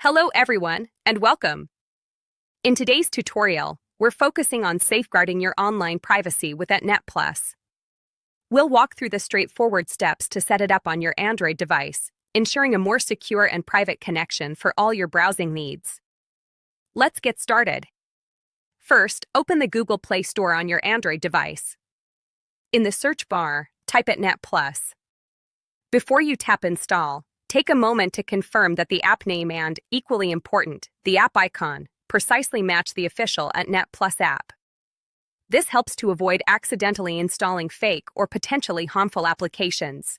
Hello everyone, and welcome. In today's tutorial, we're focusing on safeguarding your online privacy with .NET Plus. We'll walk through the straightforward steps to set it up on your Android device, ensuring a more secure and private connection for all your browsing needs. Let's get started. First, open the Google Play Store on your Android device. In the search bar, type .NET Plus. Before you tap Install, take a moment to confirm that the app name and, equally important, the app icon precisely match the official .NET Plus app. This helps to avoid accidentally installing fake or potentially harmful applications.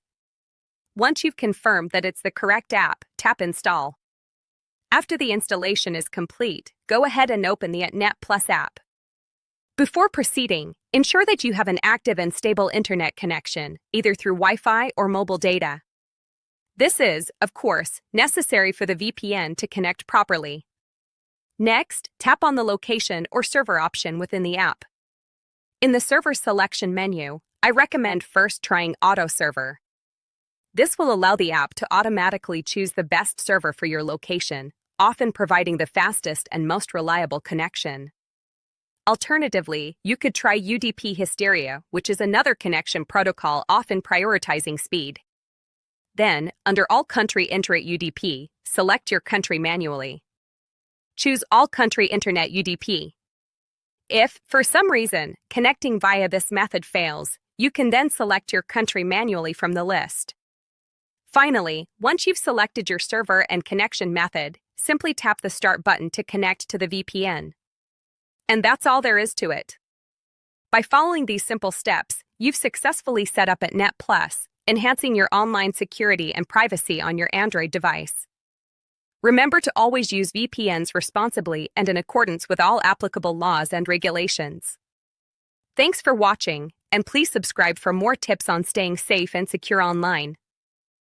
Once you've confirmed that it's the correct app, tap Install. After the installation is complete, go ahead and open the .NET Plus app. Before proceeding, ensure that you have an active and stable internet connection, either through Wi-Fi or mobile data. This is, of course, necessary for the VPN to connect properly. Next, tap on the location or server option within the app. In the server selection menu, I recommend first trying Auto Server. This will allow the app to automatically choose the best server for your location, often providing the fastest and most reliable connection. Alternatively, you could try UDP Hysteria, which is another connection protocol often prioritizing speed. Then, under All Country Internet UDP, select your country manually. Choose All Country Internet UDP. If, for some reason, connecting via this method fails, you can then select your country manually from the list. Finally, once you've selected your server and connection method, simply tap the Start button to connect to the VPN. And that's all there is to it. By following these simple steps, you've successfully set up .NET Plus, enhancing your online security and privacy on your Android device. Remember to always use VPNs responsibly and in accordance with all applicable laws and regulations. Thanks for watching, and please subscribe for more tips on staying safe and secure online.